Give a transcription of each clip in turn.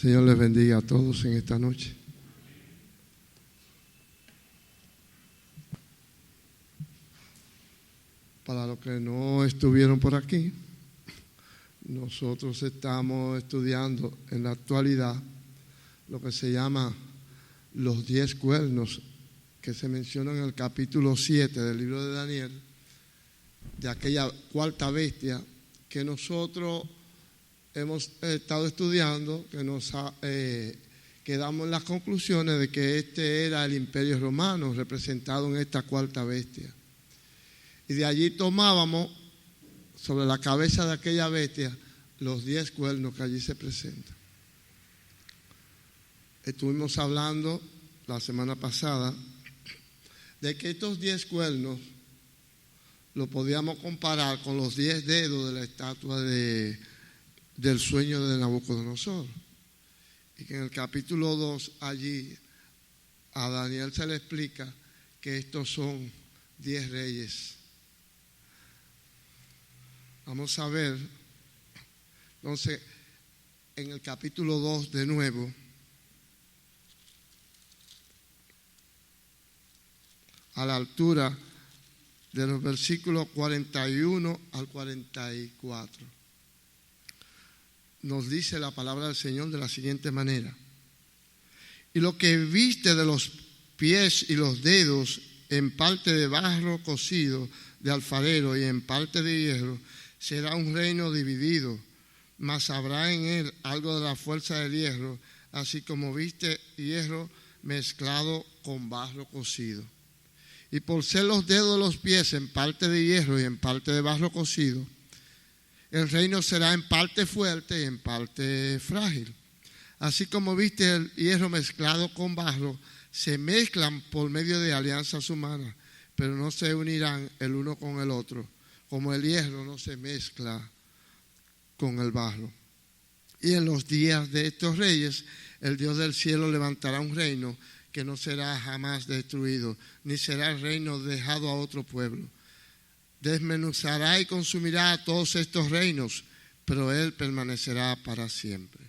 Señor les bendiga a todos en esta noche. Para los que no estuvieron por aquí, nosotros estamos estudiando en la actualidad lo que se llama los 10 cuernos que se mencionan en el capítulo 7 del libro de Daniel, de aquella cuarta bestia que nosotros hemos estado estudiando, que nos quedamos en las conclusiones de que este era el Imperio Romano representado en esta cuarta bestia. Y de allí tomábamos sobre la cabeza de aquella bestia los 10 cuernos que allí se presentan. Estuvimos hablando la semana pasada de que estos 10 cuernos lo podíamos comparar con los 10 dedos de la estatua del sueño de Nabucodonosor. Y que en el capítulo 2 allí a Daniel se le explica que estos son 10 reyes. Vamos a ver, entonces, en el capítulo 2 de nuevo, a la altura de los versículos 41 al 44. Nos dice la palabra del Señor de la siguiente manera: y lo que viste de los pies y los dedos, en parte de barro cocido de alfarero y en parte de hierro, será un reino dividido, mas habrá en él algo de la fuerza del hierro, así como viste hierro mezclado con barro cocido. Y por ser los dedos de los pies en parte de hierro y en parte de barro cocido, el reino será en parte fuerte y en parte frágil. Así como viste el hierro mezclado con barro, se mezclan por medio de alianzas humanas, pero no se unirán el uno con el otro, como el hierro no se mezcla con el barro. Y en los días de estos reyes, el Dios del cielo levantará un reino que no será jamás destruido, ni será el reino dejado a otro pueblo. Desmenuzará y consumirá a todos estos reinos, pero él permanecerá para siempre.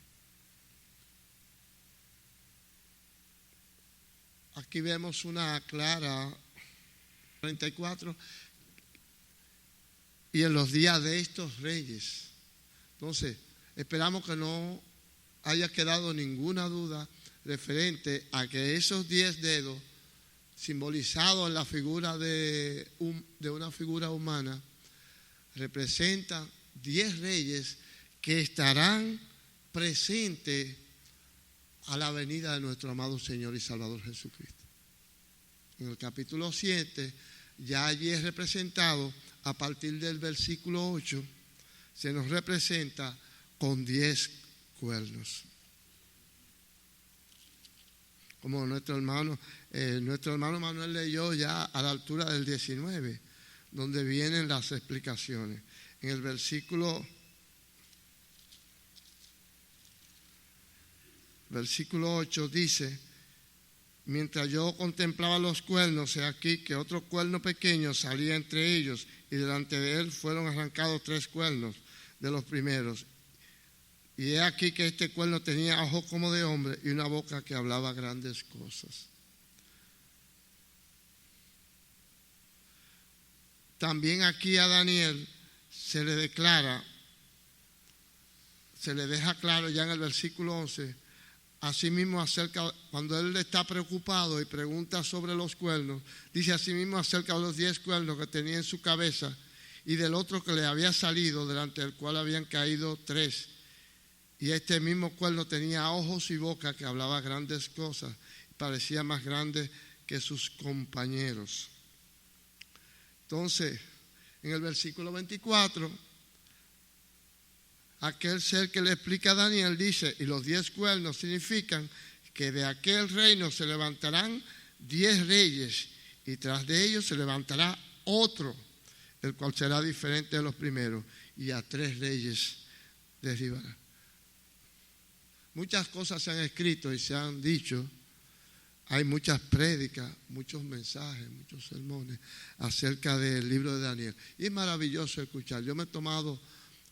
Aquí vemos una clara 44. Y en los días de estos reyes. Entonces, esperamos que no haya quedado ninguna duda referente a que esos 10 dedos, simbolizados en la figura de una figura humana, representan 10 reyes que estarán presentes a la venida de nuestro amado Señor y Salvador Jesucristo. En el capítulo 7, ya allí es representado, a partir del versículo 8, se nos representa con 10 cuernos. Como nuestro hermano Manuel leyó ya a la altura del 19, donde vienen las explicaciones. En el versículo 8 dice: mientras yo contemplaba los cuernos, he aquí que otro cuerno pequeño salía entre ellos, y delante de él fueron arrancados 3 cuernos de los primeros. Y he aquí que este cuerno tenía ojos como de hombre y una boca que hablaba grandes cosas. También aquí a Daniel se le deja claro ya en el versículo 11, asimismo cuando él está preocupado y pregunta sobre los cuernos, dice asimismo acerca de los 10 cuernos que tenía en su cabeza y del otro que le había salido, delante del cual habían caído 3. Y este mismo cuerno tenía ojos y boca que hablaba grandes cosas, parecía más grande que sus compañeros. Entonces, en el versículo 24, aquel ser que le explica a Daniel dice: y los 10 cuernos significan que de aquel reino se levantarán 10 reyes, y tras de ellos se levantará otro, el cual será diferente de los primeros, y a 3 reyes derribará. Muchas cosas se han escrito y se han dicho. Hay muchas prédicas, muchos mensajes, muchos sermones acerca del libro de Daniel. Y es maravilloso escuchar. Yo me he tomado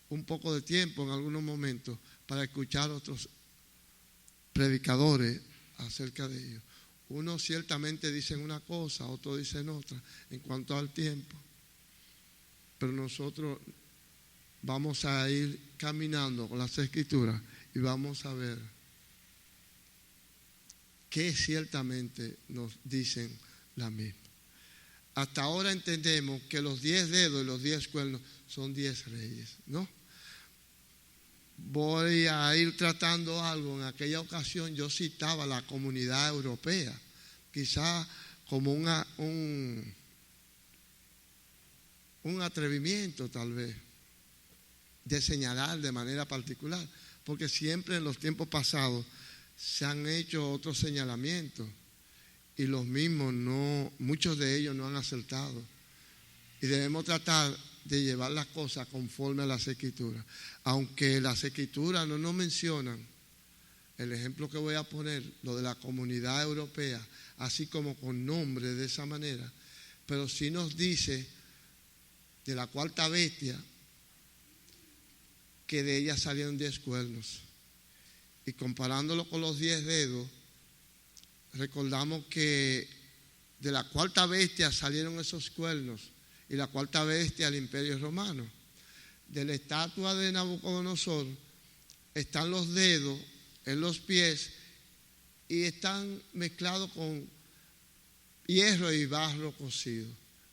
un poco de tiempo en algunos momentos para escuchar otros predicadores acerca de ello. Unos ciertamente dicen una cosa, otros dicen otra en cuanto al tiempo. Pero nosotros vamos a ir caminando con las Escrituras y vamos a ver qué ciertamente nos dicen la misma. Hasta ahora entendemos que los 10 dedos y los 10 cuernos son 10 reyes, ¿no? Voy a ir tratando algo. En aquella ocasión yo citaba la Comunidad Europea, quizá como un atrevimiento tal vez de señalar de manera particular, porque siempre en los tiempos pasados se han hecho otros señalamientos y los mismos muchos de ellos no han acertado, y debemos tratar de llevar las cosas conforme a las Escrituras, aunque las Escrituras no nos mencionan. El ejemplo que voy a poner, lo de la Comunidad Europea, así como con nombre de esa manera, pero sí nos dice de la cuarta bestia que de ella salieron 10 cuernos, y comparándolo con los 10 dedos, recordamos que de la cuarta bestia salieron esos cuernos, y la cuarta bestia el Imperio Romano. De la estatua de Nabucodonosor están los dedos en los pies y están mezclados con hierro y barro cocido.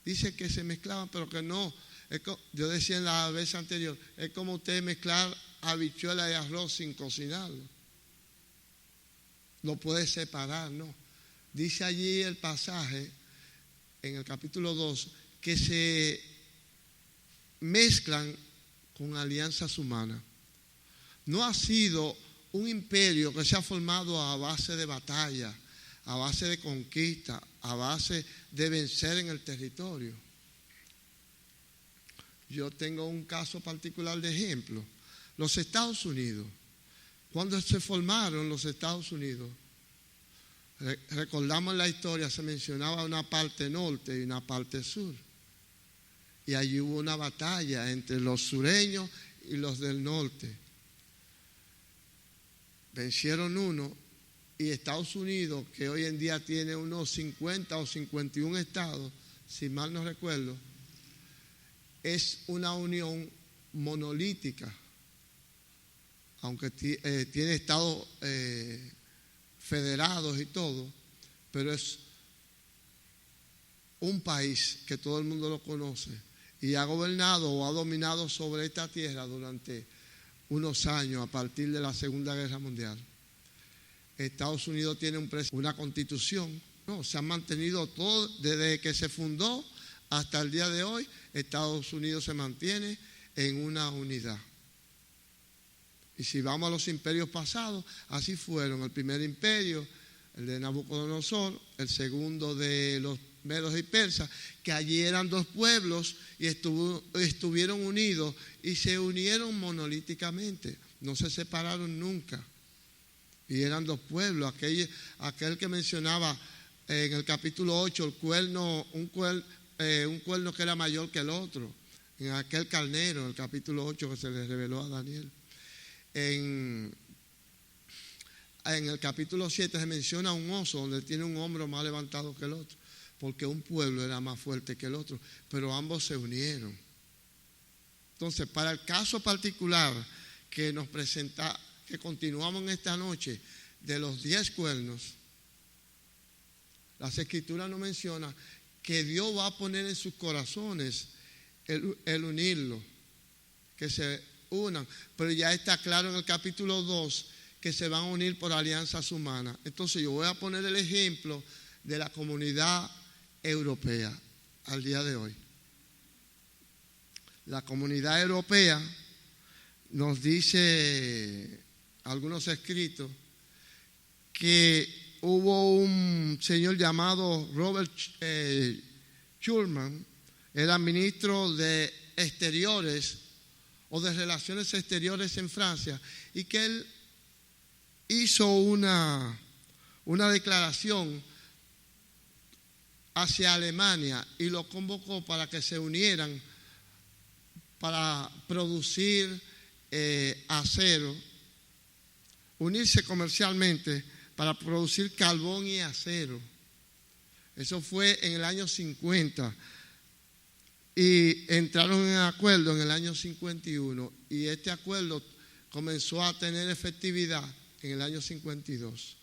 Dice que se mezclaban, pero que no. Yo decía en la vez anterior, es como usted mezclar habichuela y arroz sin cocinarlo. Lo puede separar, ¿no? Dice allí el pasaje, en el capítulo 2, que se mezclan con alianzas humanas. No ha sido un imperio que se ha formado a base de batalla, a base de conquista, a base de vencer en el territorio. Yo tengo un caso particular de ejemplo. Los Estados Unidos. Cuando se formaron los Estados Unidos, recordamos la historia, se mencionaba una parte norte y una parte sur. Y allí hubo una batalla entre los sureños y los del norte. Vencieron uno, y Estados Unidos, que hoy en día tiene unos 50 o 51 estados, si mal no recuerdo, es una unión monolítica, aunque tiene estados federados y todo, pero es un país que todo el mundo lo conoce y ha gobernado o ha dominado sobre esta tierra durante unos años a partir de la Segunda Guerra Mundial. Estados Unidos tiene una constitución, ¿no? Se han mantenido todo desde que se fundó hasta el día de hoy. Estados Unidos se mantiene en una unidad. Y si vamos a los imperios pasados, así fueron. El primer imperio, el de Nabucodonosor, el segundo de los medos y persas, que allí eran dos pueblos y estuvieron unidos y se unieron monolíticamente, no se separaron nunca. Y eran dos pueblos, aquel que mencionaba en el capítulo 8, un cuerno que era mayor que el otro, en aquel carnero, en el capítulo 8 que se le reveló a Daniel. En el capítulo 7 se menciona un oso donde tiene un hombro más levantado que el otro, porque un pueblo era más fuerte que el otro, pero ambos se unieron. Entonces, para el caso particular que nos presenta, que continuamos en esta noche, de los 10 cuernos, las Escrituras nos mencionan que Dios va a poner en sus corazones el unirlo, que se unan, pero ya está claro en el capítulo 2 que se van a unir por alianzas humanas. Entonces yo voy a poner el ejemplo de la Comunidad Europea al día de hoy. La Comunidad Europea nos dice algunos escritos que hubo un señor llamado Robert Schuman, era ministro de Exteriores o de Relaciones Exteriores en Francia, y que él hizo una declaración hacia Alemania y lo convocó para que se unieran para producir acero unirse comercialmente para producir carbón y acero. Eso fue en el año 50. Y entraron en acuerdo en el año 51. Y este acuerdo comenzó a tener efectividad en el año 52.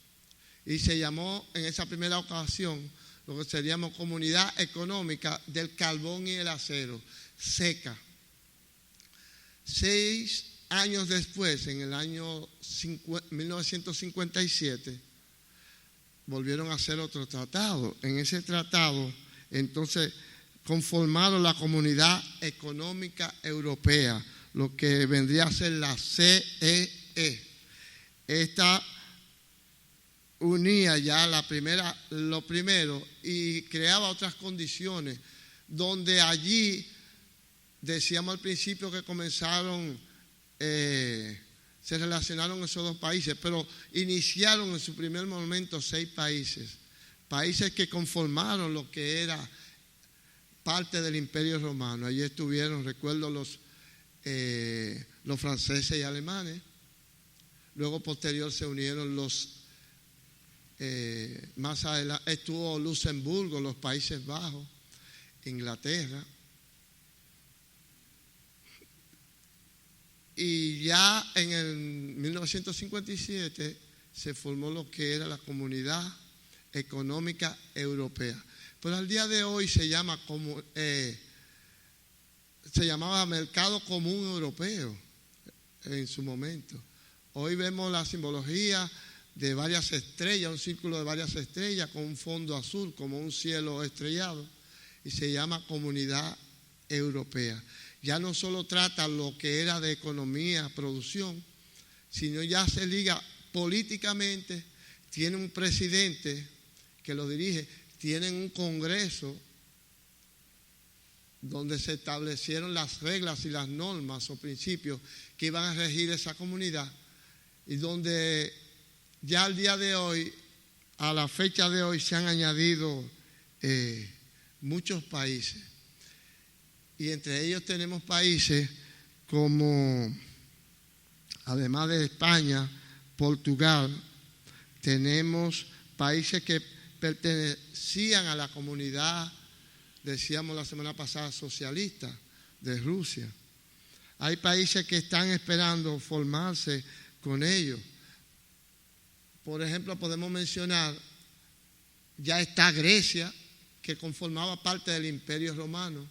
Y se llamó en esa primera ocasión lo que seríamos Comunidad Económica del Carbón y el Acero, SECA. 6 años después, en el año 1957, volvieron a hacer otro tratado. En ese tratado, entonces, conformaron la Comunidad Económica Europea, lo que vendría a ser la CEE. Esta unía ya lo primero y creaba otras condiciones, donde allí, decíamos al principio que comenzaron, se relacionaron esos dos países, pero iniciaron en su primer momento 6 países que conformaron lo que era parte del Imperio Romano. Allí estuvieron, recuerdo, los franceses y alemanes. Luego posterior se unieron más adelante estuvo Luxemburgo, los Países Bajos, Inglaterra. Y ya en el 1957 se formó lo que era la Comunidad Económica Europea. Pero al día de hoy se llamaba Mercado Común Europeo en su momento. Hoy vemos la simbología de varias estrellas, un círculo de varias estrellas con un fondo azul como un cielo estrellado, y se llama Comunidad Europea. Ya no solo trata lo que era de economía, producción, sino ya se liga políticamente, tiene un presidente que lo dirige, tienen un congreso donde se establecieron las reglas y las normas o principios que iban a regir esa comunidad, y donde ya al día de hoy, a la fecha de hoy, se han añadido muchos países. Y entre ellos tenemos países como, además de España, Portugal, tenemos países que pertenecían a la comunidad, decíamos la semana pasada, socialista de Rusia. Hay países que están esperando formarse con ellos. Por ejemplo, podemos mencionar, ya está Grecia, que conformaba parte del Imperio Romano.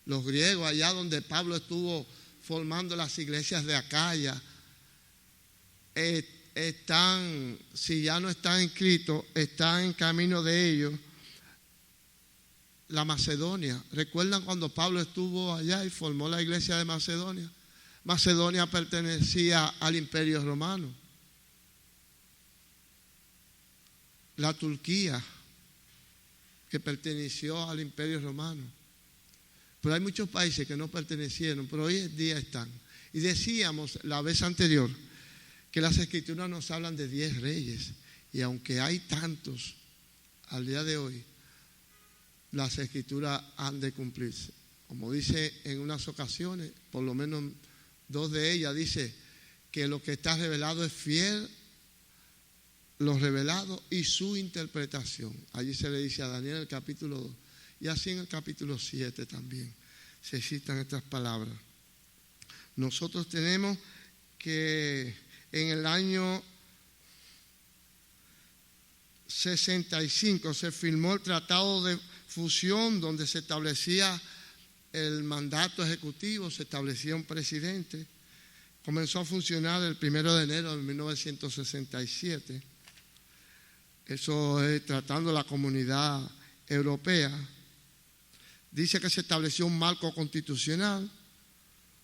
Los griegos, allá donde Pablo estuvo formando las iglesias de Acaya, están, si ya no están inscritos, están en camino de ellos. La Macedonia, ¿recuerdan cuando Pablo estuvo allá y formó la iglesia de Macedonia? Macedonia pertenecía al Imperio Romano. La Turquía, que perteneció al Imperio Romano. Pero hay muchos países que no pertenecieron, pero hoy en día están. Y decíamos la vez anterior que las Escrituras nos hablan de 10 reyes. Y aunque hay tantos al día de hoy, las Escrituras han de cumplirse. Como dice en unas ocasiones, por lo menos 2 de ellas, dice que lo que está revelado es fiel, lo revelado y su interpretación. Allí se le dice a Daniel en el capítulo 2. Y así en el capítulo 7 también se citan estas palabras. Nosotros tenemos que en el año 65 se firmó el Tratado de Fusión, donde se establecía el mandato ejecutivo, se establecía un presidente. Comenzó a funcionar el 1 de enero de 1967. Eso es tratando la comunidad europea. Dice que se estableció un marco constitucional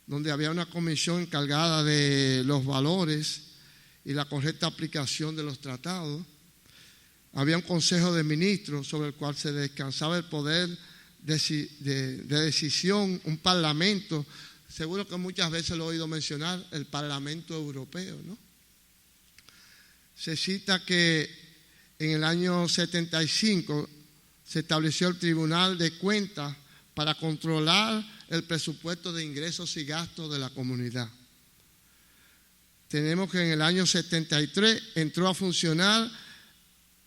donde había una comisión encargada de los valores y la correcta aplicación de los tratados. Había un consejo de ministros sobre el cual se descansaba el poder de decisión, un parlamento. Seguro que muchas veces lo he oído mencionar, el Parlamento Europeo, ¿no? Se cita que en el año 75 se estableció el Tribunal de Cuentas para controlar el presupuesto de ingresos y gastos de la comunidad. tenemos que en el año 73 entró a funcionar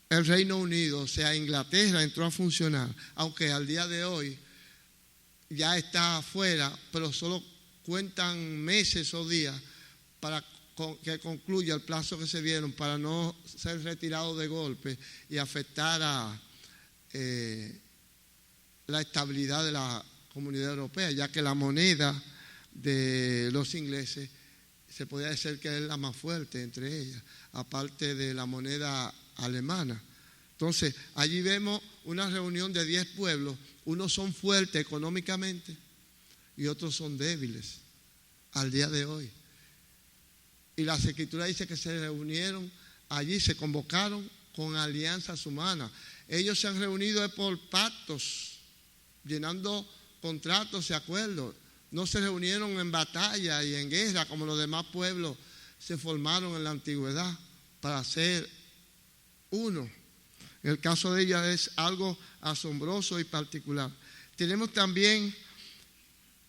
el Reino Unido, o sea, Inglaterra entró a funcionar, aunque al día de hoy ya está afuera, pero solo cuentan meses o días para que concluya el plazo que se dieron para no ser retirado de golpe y afectar a la estabilidad de la Comunidad Europea, ya que la moneda de los ingleses se podría decir que es la más fuerte entre ellas, aparte de la moneda alemana. Entonces, allí vemos una reunión de 10 pueblos, unos son fuertes económicamente y otros son débiles al día de hoy. Y las Escrituras dicen que se reunieron allí, se convocaron con alianzas humanas. Ellos se han reunido por pactos, llenando contratos y acuerdos. No se reunieron en batalla y en guerra como los demás pueblos se formaron en la antigüedad para ser uno. En el caso de ella es algo asombroso y particular. Tenemos también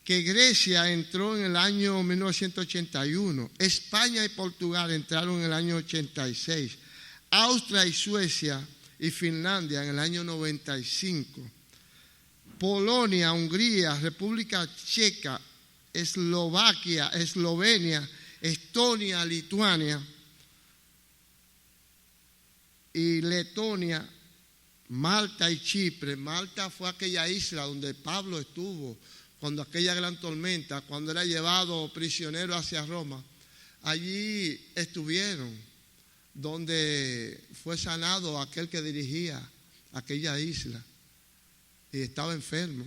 que Grecia entró en el año 1981, España y Portugal entraron en el año 86, Austria y Suecia y Finlandia en el año 95, Polonia, Hungría, República Checa, Eslovaquia, Eslovenia, Estonia, Lituania y Letonia, Malta y Chipre. Malta fue aquella isla donde Pablo estuvo cuando aquella gran tormenta, cuando era llevado prisionero hacia Roma. Allí estuvieron, donde fue sanado aquel que dirigía aquella isla y estaba enfermo.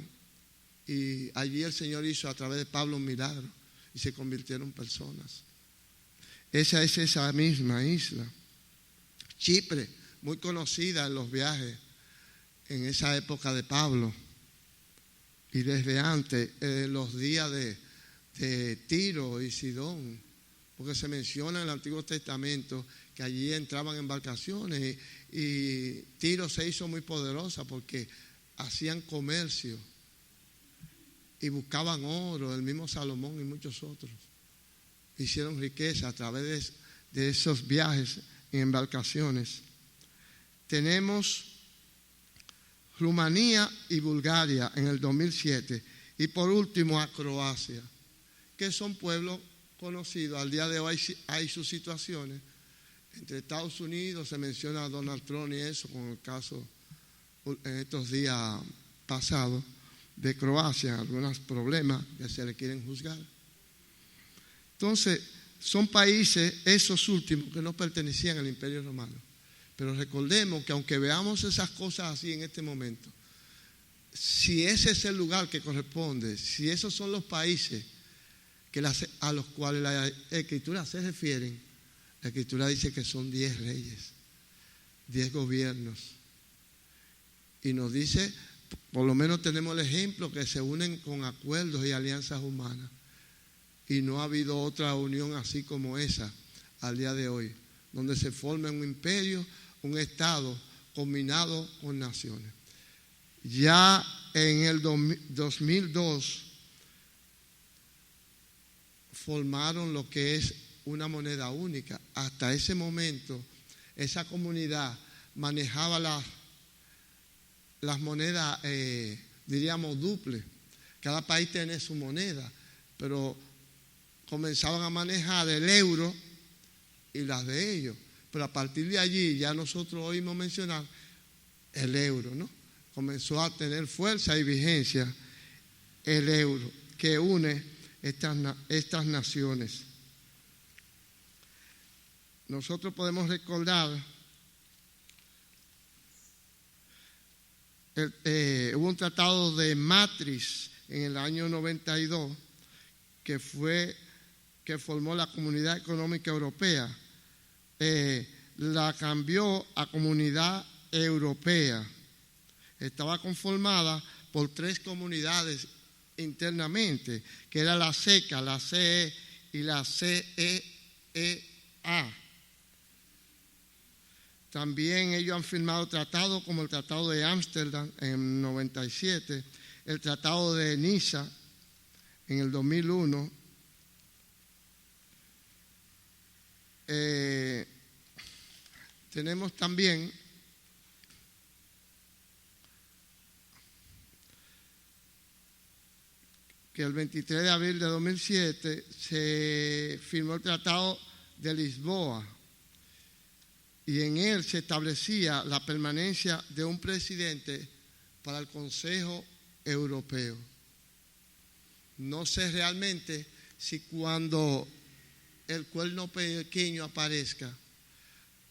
Y allí el Señor hizo a través de Pablo un milagro y se convirtieron personas. Esa es esa misma isla. Chipre, muy conocida en los viajes en esa época de Pablo y desde antes, los días de Tiro y Sidón, porque se menciona en el Antiguo Testamento que allí entraban embarcaciones y Tiro se hizo muy poderosa porque hacían comercio y buscaban oro, el mismo Salomón y muchos otros. Hicieron riqueza a través de esos viajes en embarcaciones. Tenemos Rumanía y Bulgaria en el 2007 y por último a Croacia, que son pueblos conocidos. Al día de hoy hay sus situaciones. Entre Estados Unidos se menciona a Donald Trump y eso, con el caso en estos días pasados de Croacia, algunos problemas que se le quieren juzgar. Entonces, son países, esos últimos, que no pertenecían al Imperio Romano. Pero recordemos que aunque veamos esas cosas así en este momento, si ese es el lugar que corresponde, si esos son los países a los cuales la Escritura se refieren, la Escritura dice que son 10 reyes, 10 gobiernos. Y nos dice, por lo menos tenemos el ejemplo, que se unen con acuerdos y alianzas humanas. Y no ha habido otra unión así como esa al día de hoy, donde se forma un imperio, un Estado combinado con naciones. Ya en el 2002 formaron lo que es una moneda única. Hasta ese momento, esa comunidad manejaba las monedas, diríamos, duples. Cada país tiene su moneda, pero comenzaban a manejar el euro y las de ellos. Pero a partir de allí ya nosotros oímos mencionar el euro, ¿no? Comenzó a tener fuerza y vigencia el euro que une estas naciones. Nosotros podemos recordar, hubo un tratado de Maastricht en el año 92 que formó la Comunidad Económica Europea. La cambió a Comunidad Europea. Estaba conformada por 3 comunidades internamente, que era la CECA, la CE y la CEEA. También ellos han firmado tratados como el Tratado de Ámsterdam en 97, el Tratado de Niza en el 2001, tenemos también que el 23 de abril de 2007 se firmó el Tratado de Lisboa y en él se establecía la permanencia de un presidente para el Consejo Europeo. No sé realmente si cuando el cuerno pequeño aparezca,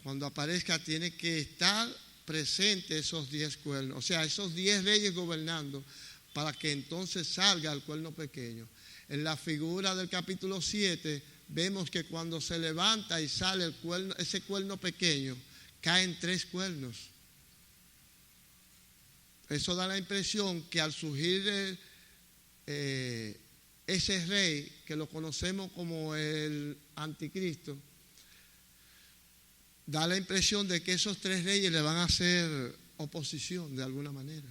cuando aparezca tiene que estar presente esos 10 cuernos, o sea, esos 10 reyes gobernando, para que entonces salga el cuerno pequeño. En la figura del capítulo 7 vemos que cuando se levanta y sale el cuerno, ese cuerno pequeño, caen 3 cuernos. Eso da la impresión que al surgir ese rey, que lo conocemos como el anticristo, da la impresión de que esos 3 reyes le van a hacer oposición de alguna manera.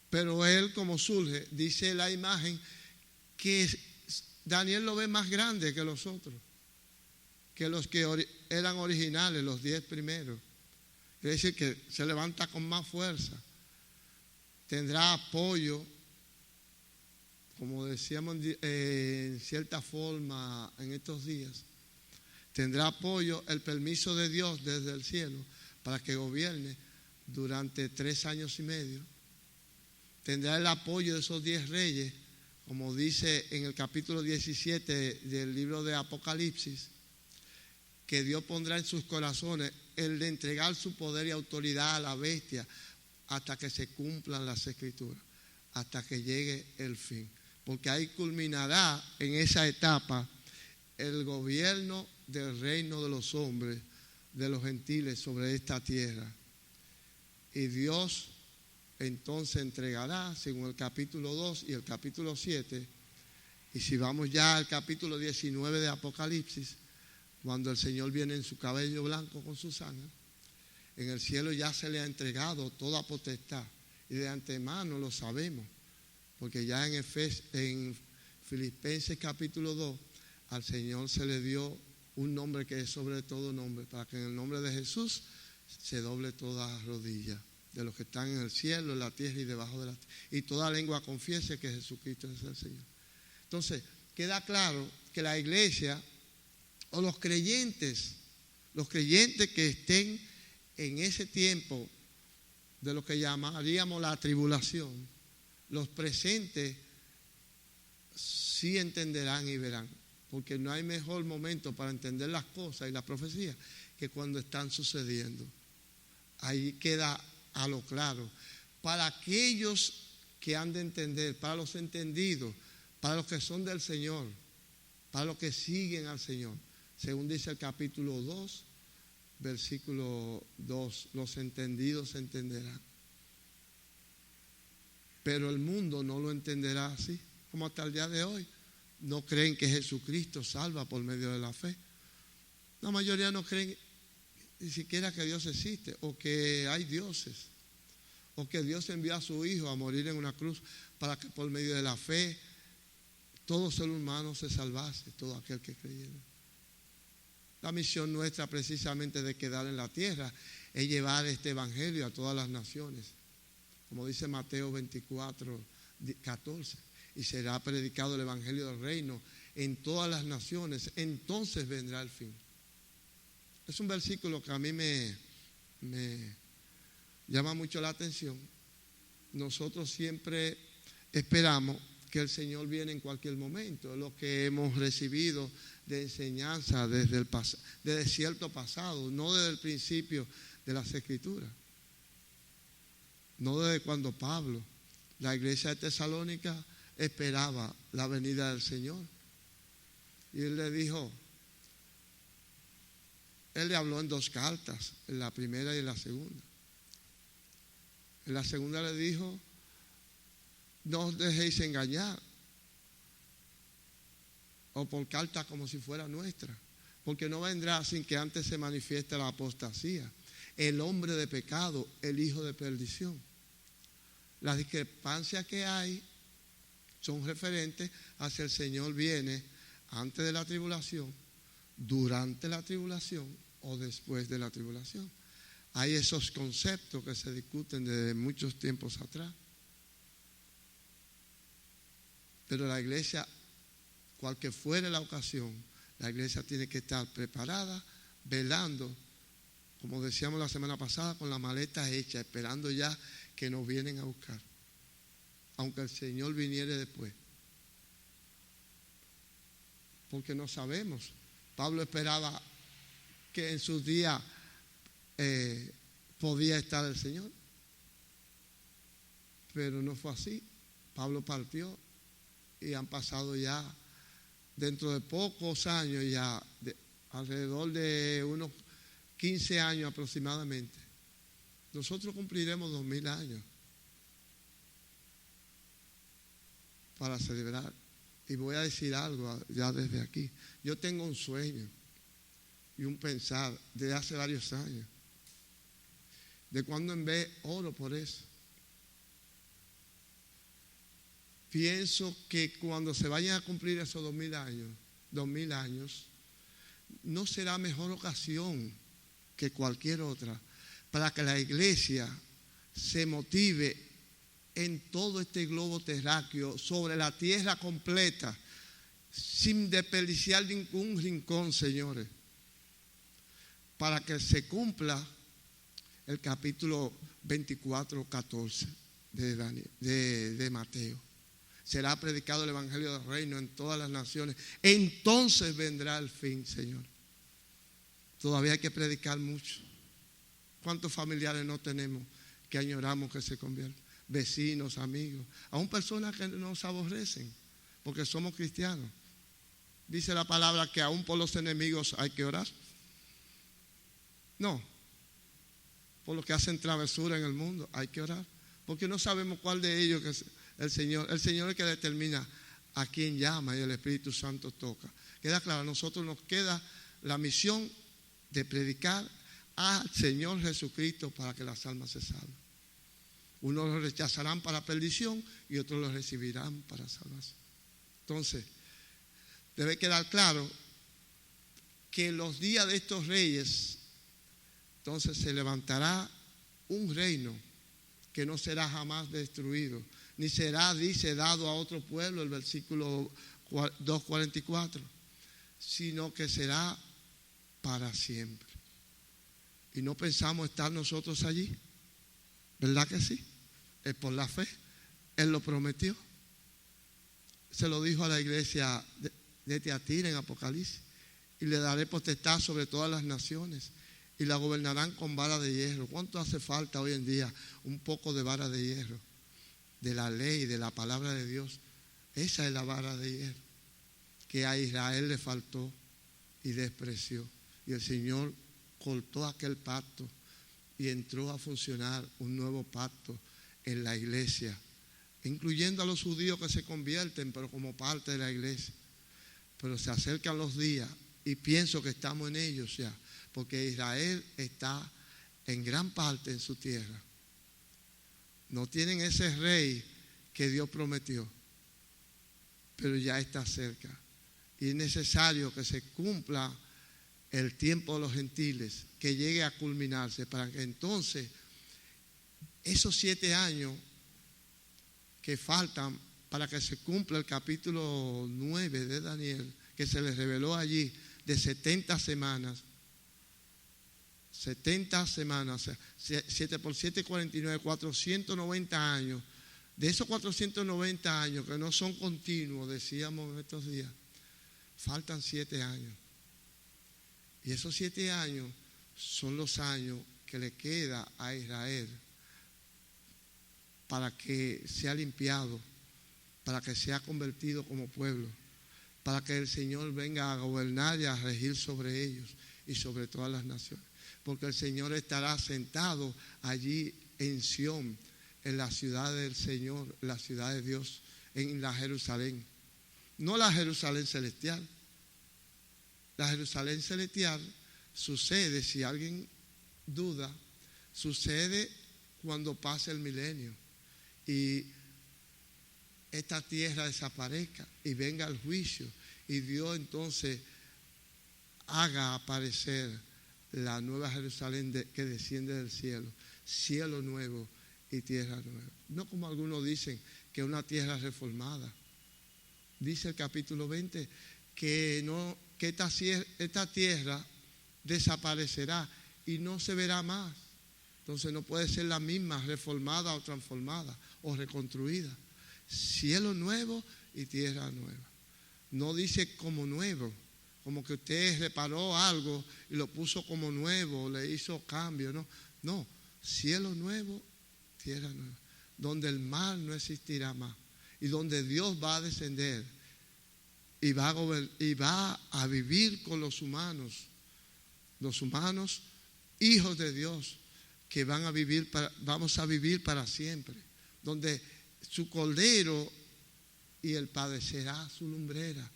Pero él, como surge, dice la imagen que Daniel lo ve más grande que los otros, que los que eran originales, los 10 primeros. Es decir, que se levanta con más fuerza, tendrá apoyo, como decíamos en cierta forma en estos días, tendrá apoyo, el permiso de Dios desde el cielo para que gobierne durante 3 años y medio. Tendrá el apoyo de esos 10 reyes, como dice en el capítulo 17 del libro de Apocalipsis, que Dios pondrá en sus corazones el de entregar su poder y autoridad a la bestia hasta que se cumplan las escrituras, hasta que llegue el fin. Porque ahí culminará en esa etapa el gobierno del reino de los hombres, de los gentiles sobre esta tierra. Y Dios entonces entregará, según el capítulo 2 y el capítulo 7, y si vamos ya al capítulo 19 de Apocalipsis, cuando el Señor viene en su cabello blanco con sus ángeles, en el cielo ya se le ha entregado toda potestad, y de antemano lo sabemos, porque ya en Filipenses capítulo 2, al Señor se le dio un nombre que es sobre todo nombre, para que en el nombre de Jesús se doble toda rodilla, de los que están en el cielo, en la tierra y debajo de la tierra, y toda lengua confiese que Jesucristo es el Señor. Entonces, queda claro que la iglesia o los creyentes que estén en ese tiempo de lo que llamaríamos la tribulación, los presentes sí entenderán y verán, porque no hay mejor momento para entender las cosas y las profecías que cuando están sucediendo. Ahí queda a lo claro. Para aquellos que han de entender, para los entendidos, para los que son del Señor, para los que siguen al Señor, según dice el capítulo 2, versículo 2, los entendidos entenderán. Pero el mundo no lo entenderá así, como hasta el día de hoy. No creen que Jesucristo salva por medio de la fe. La mayoría no creen ni siquiera que Dios existe, o que hay dioses, o que Dios envió a su Hijo a morir en una cruz para que por medio de la fe todo ser humano se salvase, todo aquel que creyera. La misión nuestra precisamente de quedar en la tierra es llevar este evangelio a todas las naciones, como dice Mateo 24, 14, y será predicado el evangelio del reino en todas las naciones, entonces vendrá el fin. Es un versículo que a mí me llama mucho la atención. Nosotros siempre esperamos que el Señor viene en cualquier momento, lo que hemos recibido de enseñanza desde cierto pasado, no desde el principio de las Escrituras, no desde cuando Pablo, la iglesia de Tesalónica, esperaba la venida del Señor. Y él le dijo, él le habló en 2 cartas, en la primera y en la segunda. En la segunda le dijo, no os dejéis engañar, o por carta como si fuera nuestra, porque no vendrá sin que antes se manifieste la apostasía, el hombre de pecado, el hijo de perdición. Las discrepancias que hay son referentes a si el Señor viene antes de la tribulación durante la tribulación o después de la tribulación. Hay esos conceptos que se discuten desde muchos tiempos atrás. Pero la iglesia, cualquier fuere la ocasión, la iglesia tiene que estar preparada, velando, como decíamos la semana pasada, con la maleta hecha, esperando ya que nos vienen a buscar, aunque el Señor viniere después. Porque no sabemos. Pablo esperaba que en sus días podía estar el Señor, pero no fue así. Pablo partió y han pasado ya, dentro de pocos años ya, alrededor de unos 15 años aproximadamente, nosotros cumpliremos 2000 años para celebrar. Y voy a decir algo ya desde aquí. Yo tengo un sueño y un pensar desde hace varios años, de cuando en vez oro por eso. Pienso que cuando se vayan a cumplir esos 2000 años, no será mejor ocasión que cualquier otra para que la iglesia se motive en todo este globo terráqueo, sobre la tierra completa, sin desperdiciar ningún rincón, señores, para que se cumpla el capítulo 24, 14 de Mateo. Será predicado el evangelio del reino en todas las naciones. Entonces vendrá el fin, Señor. Todavía hay que predicar mucho. ¿Cuántos familiares no tenemos que añoramos que se conviertan? Vecinos, amigos, aún personas que nos aborrecen porque somos cristianos. Dice la palabra que aún por los enemigos hay que orar. No, por los que hacen travesura en el mundo hay que orar, porque no sabemos cuál de ellos es el Señor. El Señor es el que determina a quién llama y el Espíritu Santo toca. Queda claro, a nosotros nos queda la misión de predicar al Señor Jesucristo para que las almas se salven. Unos lo rechazarán para perdición y otros lo recibirán para salvación. Entonces, debe quedar claro que en los días de estos reyes, entonces se levantará un reino que no será jamás destruido, ni será, dice, dado a otro pueblo, el versículo 2:44, sino que será para siempre. Y no pensamos estar nosotros allí, ¿verdad que sí? Es por la fe. Él lo prometió. Se lo dijo a la iglesia de Tiatira en Apocalipsis. Y le daré potestad sobre todas las naciones y la gobernarán con vara de hierro. ¿Cuánto hace falta hoy en día? Un poco de vara de hierro, de la ley, de la palabra de Dios. Esa es la vara de hierro que a Israel le faltó y despreció. Y el Señor cortó aquel pacto y entró a funcionar un nuevo pacto en la iglesia, incluyendo a los judíos que se convierten, pero como parte de la iglesia. Pero se acercan los días y pienso que estamos en ellos ya, porque Israel está en gran parte en su tierra. No tienen ese rey que Dios prometió, pero ya está cerca. Y es necesario que se cumpla el tiempo de los gentiles, que llegue a culminarse, para que entonces esos 7 años que faltan para que se cumpla el capítulo 9 de Daniel, que se les reveló allí, de 70 semanas. 70 semanas, 7 por 7, 49, 490 años. De esos 490 años que no son continuos, decíamos en estos días, faltan 7 años. Y esos 7 años son los años que le queda a Israel para que sea limpiado, para que sea convertido como pueblo, para que el Señor venga a gobernar y a regir sobre ellos y sobre todas las naciones. Porque el Señor estará sentado allí en Sión, en la ciudad del Señor, la ciudad de Dios, en la Jerusalén. No la Jerusalén celestial. La Jerusalén celestial sucede, si alguien duda, sucede cuando pase el milenio y esta tierra desaparezca y venga el juicio y Dios entonces haga aparecer la nueva Jerusalén que desciende del cielo, cielo nuevo y tierra nueva. No como algunos dicen que una tierra reformada. Dice el capítulo 20 que esta tierra desaparecerá y no se verá más. Entonces no puede ser la misma, reformada o transformada o reconstruida. Cielo nuevo y tierra nueva. No dice como nuevo, como que usted reparó algo y lo puso como nuevo, le hizo cambio. No, cielo nuevo, tierra nueva, donde el mal no existirá más y donde Dios va a descender y va a vivir con los humanos, hijos de Dios, que vamos a vivir para siempre, donde su cordero y el padecerá su lumbrera.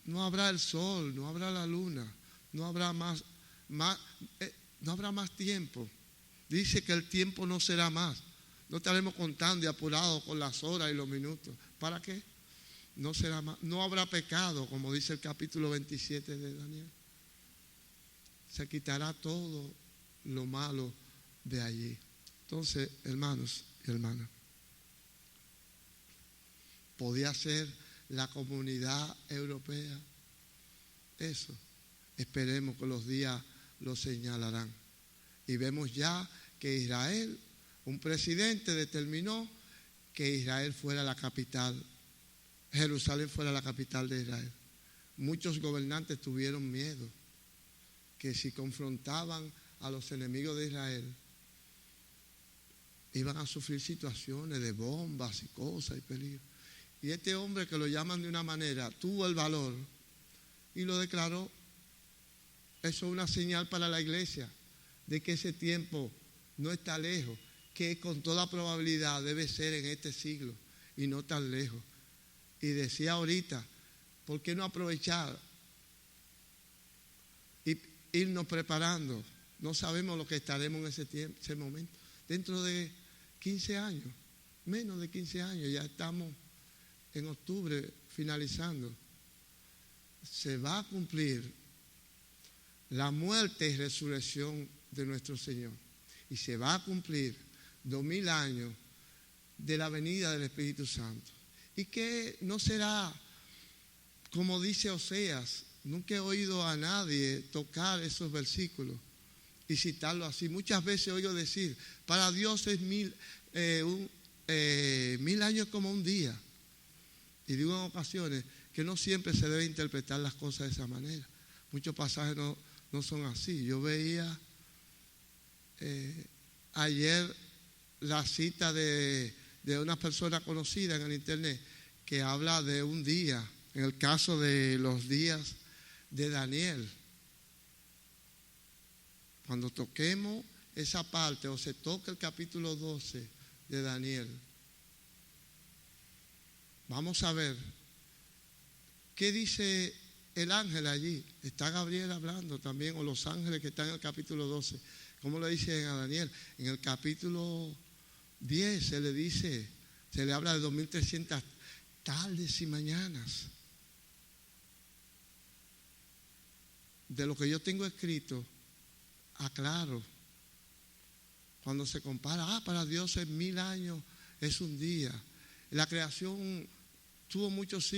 No habrá el sol, no habrá la luna, no habrá más tiempo. Dice que el tiempo no será más. No estaremos contando y apurados con las horas y los minutos. ¿Para qué? No será más. No habrá pecado, como dice el capítulo 27 de Daniel. Se quitará todo lo malo de allí. Entonces, hermanos y hermanas, podía ser la comunidad europea eso. Esperemos que los días lo señalarán. Y vemos ya que Israel, un presidente determinó que Israel fuera la capital, Jerusalén fuera la capital de Israel. Muchos gobernantes tuvieron miedo que si confrontaban a los enemigos de Israel, iban a sufrir situaciones de bombas y cosas y peligro. Y este hombre, que lo llaman de una manera, tuvo el valor y lo declaró. Eso es una señal para la iglesia de que ese tiempo no está lejos, que con toda probabilidad debe ser en este siglo y no tan lejos. Y decía ahorita, ¿por qué no aprovechar y irnos preparando? No sabemos lo que estaremos en ese momento. Dentro de 15 años, menos de 15 años, ya estamos en octubre finalizando. Se va a cumplir la muerte y resurrección de nuestro Señor. Y se va a cumplir 2000 años de la venida del Espíritu Santo. Y que no será, como dice Oseas, nunca he oído a nadie tocar esos versículos y citarlo así. Muchas veces oigo decir, para Dios es 1000 años como un día. Y digo en ocasiones que no siempre se debe interpretar las cosas de esa manera. Muchos pasajes no son así. Yo veía ayer la cita de una persona conocida en el internet que habla de un día, en el caso de los días de Daniel. Cuando toquemos esa parte o se toque el capítulo 12 de Daniel, vamos a ver qué dice el ángel allí. Está Gabriel hablando también, o los ángeles que están en el capítulo 12. ¿Cómo le dicen a Daniel? En el capítulo 10 se le habla de 2300 tardes y mañanas. De lo que yo tengo escrito, aclaro. Cuando se compara, para Dios es 1000 años, es un día. La creación tuvo muchos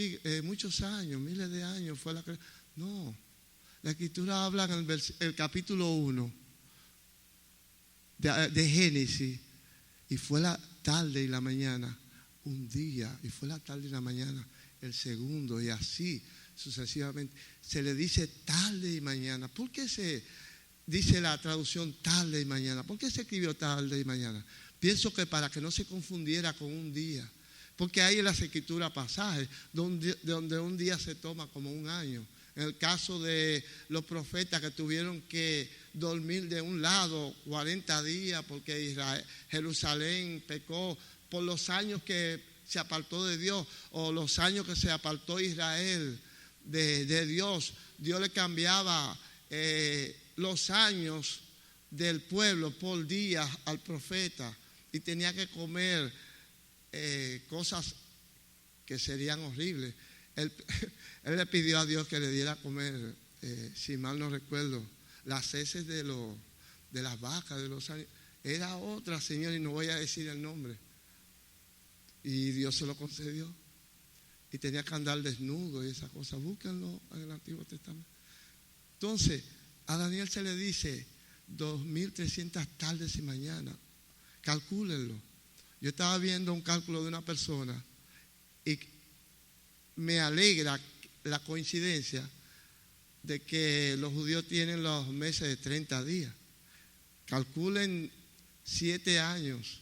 años, miles de años fue la creación. No, la Escritura habla en el capítulo 1 de Génesis, y fue la tarde y la mañana un día, y fue la tarde y la mañana el segundo, y así sucesivamente. Se le dice tarde y mañana. ¿Por qué se dice la traducción tarde y mañana? ¿Por qué se escribió tarde y mañana? Pienso que para que no se confundiera con un día. Porque hay en las Escrituras pasajes donde un día se toma como un año. En el caso de los profetas que tuvieron que dormir de un lado 40 días porque Jerusalén pecó por los años que se apartó de Dios, o los años que se apartó Israel de Dios. Dios le cambiaba los años del pueblo por días al profeta, y tenía que comer cosas que serían horribles. Él le pidió a Dios que le diera a comer si mal no recuerdo, las heces de las vacas, de los años. Era otra señora y no voy a decir el nombre. Y Dios se lo concedió. Y tenía que andar desnudo y esa cosa. Búsquenlo en el Antiguo Testamento. Entonces, a Daniel se le dice 2300 tardes y mañanas. Calcúlenlo. Yo estaba viendo un cálculo de una persona y me alegra la coincidencia de que los judíos tienen los meses de 30 días. Calculen 7 años,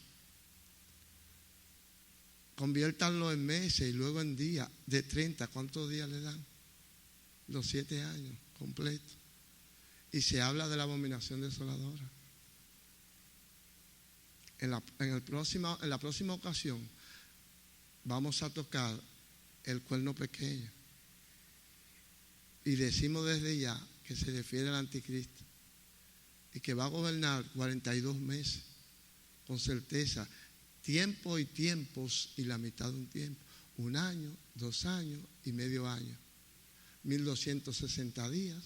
conviértanlo en meses y luego en días de 30. ¿Cuántos días le dan? Los 7 años completos. Y se habla de la abominación desoladora. En la próxima ocasión vamos a tocar el cuerno pequeño. Y decimos desde ya que se refiere al anticristo y que va a gobernar 42 meses con certeza, tiempo y tiempos y la mitad de un tiempo, 1 año, 2 años y medio año, 1260 días.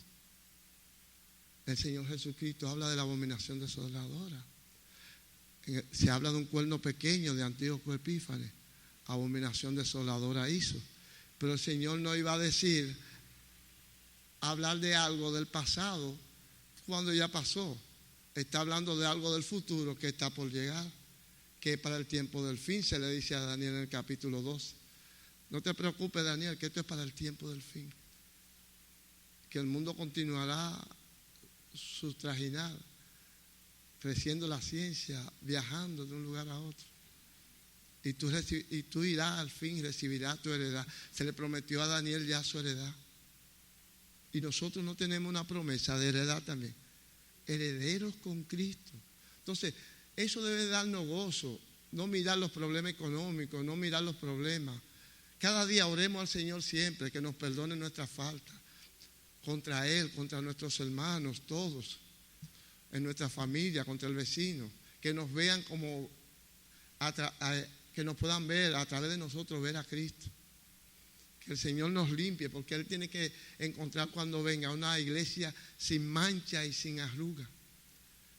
El Señor Jesucristo habla de la abominación desoladora. Se habla de un cuerno pequeño de Antíoco Epífanes, abominación desoladora hizo. Pero el Señor no iba a decir, hablar de algo del pasado cuando ya pasó. Está hablando de algo del futuro que está por llegar, que para el tiempo del fin, se le dice a Daniel en el capítulo 12. No te preocupes, Daniel, que esto es para el tiempo del fin, que el mundo continuará su trajinar, creciendo la ciencia, viajando de un lugar a otro. Y tú irás al fin y recibirás tu heredad. Se le prometió a Daniel ya su heredad. Y nosotros no tenemos una promesa de heredad también. Herederos con Cristo. Entonces, eso debe darnos gozo. No mirar los problemas económicos, no mirar los problemas. Cada día oremos al Señor siempre, que nos perdone nuestras faltas. Contra Él, contra nuestros hermanos, todos. En nuestra familia, contra el vecino. Que nos vean como, que nos puedan ver a través de nosotros, ver a Cristo. Que el Señor nos limpie, porque Él tiene que encontrar cuando venga una iglesia sin mancha y sin arruga,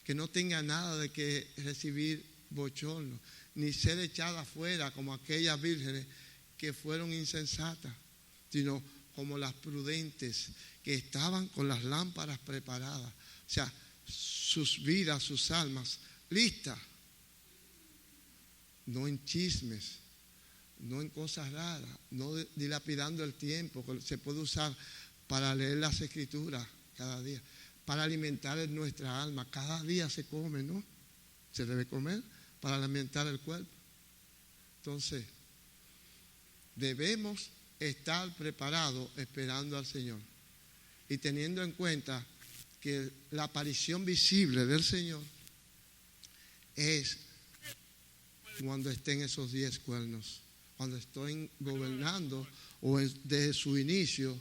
que no tenga nada de que recibir bochorno, ni ser echada afuera como aquellas vírgenes que fueron insensatas, sino como las prudentes que estaban con las lámparas preparadas, o sea, sus vidas, sus almas listas, no en chismes, no en cosas raras, no dilapidando el tiempo que se puede usar para leer las escrituras cada día, para alimentar nuestra alma. Cada día se come, ¿no? Se debe comer para alimentar el cuerpo. Entonces, debemos estar preparados esperando al Señor y teniendo en cuenta que la aparición visible del Señor es cuando estén esos 10 cuernos. Cuando estoy gobernando o desde su inicio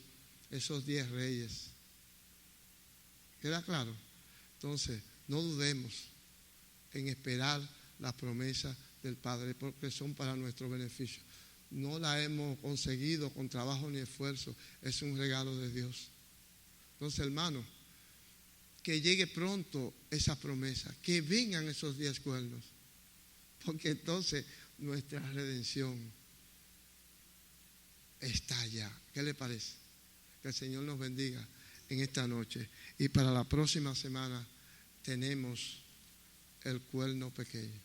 esos 10 reyes. ¿Queda claro? Entonces, no dudemos en esperar las promesas del Padre, porque son para nuestro beneficio. No la hemos conseguido con trabajo ni esfuerzo, es un regalo de Dios. Entonces, hermano, que llegue pronto esa promesa, que vengan esos 10 cuernos, porque entonces nuestra redención está allá. ¿Qué le parece? Que el Señor nos bendiga en esta noche. Y para la próxima semana tenemos el cuerno pequeño.